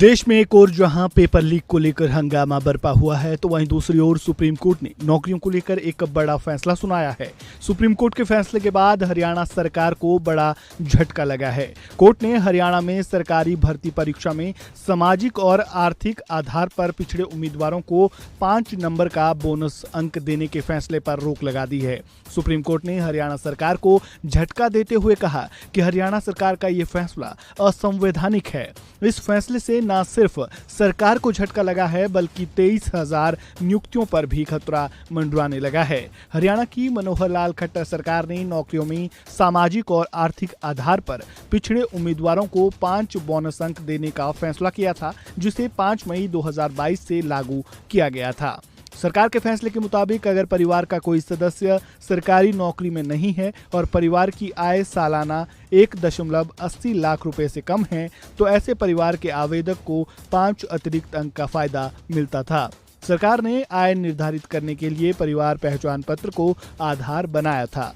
देश में एक ओर जहां पेपर लीक को लेकर हंगामा बरपा हुआ है, तो वहीं दूसरी ओर सुप्रीम कोर्ट ने नौकरियों को लेकर एक बड़ा फैसला सुनाया है। सुप्रीम कोर्ट के फैसले के बाद हरियाणा सरकार को बड़ा झटका लगा है। कोर्ट ने हरियाणा में सरकारी भर्ती परीक्षा में सामाजिक और आर्थिक आधार पर पिछड़े उम्मीदवारों को 5 नंबर का बोनस अंक देने के फैसले पर रोक लगा दी है। सुप्रीम कोर्ट ने हरियाणा सरकार को झटका देते हुए कहा कि हरियाणा सरकार का ये फैसला असंवैधानिक है। इस फैसले से न सिर्फ सरकार को झटका लगा है, बल्कि 23,000 नियुक्तियों पर भी खतरा मंडराने लगा है। हरियाणा की मनोहर लाल खट्टर सरकार ने नौकरियों में सामाजिक और आर्थिक आधार पर पिछड़े उम्मीदवारों को 5 बोनस अंक देने का फैसला किया था, जिसे 5 मई 2022 से लागू किया गया था। सरकार के फैसले के मुताबिक अगर परिवार का कोई सदस्य सरकारी नौकरी में नहीं है और परिवार की आय सालाना 1.80 लाख रुपए से कम है, तो ऐसे परिवार के आवेदक को 5 अतिरिक्त अंक का फायदा मिलता था। सरकार ने आय निर्धारित करने के लिए परिवार पहचान पत्र को आधार बनाया था।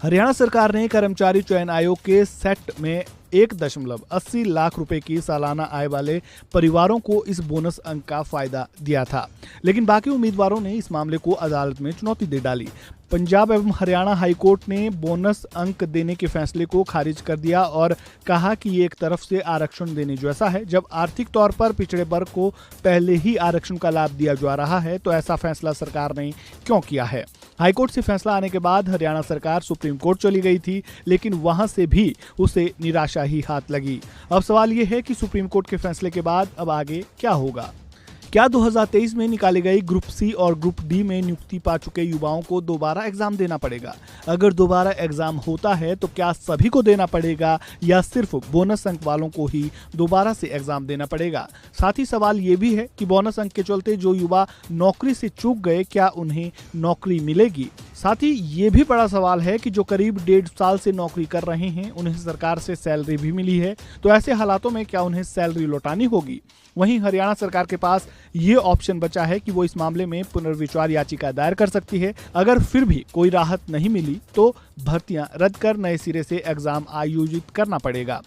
हरियाणा सरकार ने कर्मचारी चयन आयोग के सेट में 1.80 लाख रुपए की सालाना आय वाले परिवारों को इस बोनस अंक का फायदा दिया था, लेकिन बाकी उम्मीदवारों ने इस मामले को अदालत में चुनौती दे डाली। पंजाब एवं हरियाणा हाईकोर्ट ने बोनस अंक देने के फैसले को खारिज कर दिया और कहा कि ये एक तरफ से आरक्षण देने जैसा है। जब आर्थिक तौर पर पिछड़े वर्ग को पहले ही आरक्षण का लाभ दिया जा रहा है, तो ऐसा फैसला सरकार ने क्यों किया है? हाईकोर्ट से फैसला आने के बाद हरियाणा सरकार सुप्रीम कोर्ट चली गई थी, लेकिन वहां से भी उसे निराशा ही हाथ लगी। अब सवाल यह है कि सुप्रीम कोर्ट के फैसले के बाद अब आगे क्या होगा? क्या 2023 में निकाली गई ग्रुप सी और ग्रुप डी में नियुक्ति पा चुके युवाओं को दोबारा एग्जाम देना पड़ेगा? अगर दोबारा एग्जाम होता है तो क्या सभी को देना पड़ेगा या सिर्फ बोनस अंक वालों को ही दोबारा से एग्जाम देना पड़ेगा? साथ ही सवाल ये भी है कि बोनस अंक के चलते जो युवा नौकरी से चूक गए, क्या उन्हें नौकरी मिलेगी? साथ ही ये भी बड़ा सवाल है कि जो करीब 1.5 साल से नौकरी कर रहे हैं, उन्हें सरकार से सैलरी भी मिली है, तो ऐसे हालातों में क्या उन्हें सैलरी लौटानी होगी? वहीं हरियाणा सरकार के पास ये ऑप्शन बचा है कि वो इस मामले में पुनर्विचार याचिका दायर कर सकती है। अगर फिर भी कोई राहत नहीं मिली तो भर्तियां रद्द कर नए सिरे से एग्जाम आयोजित करना पड़ेगा।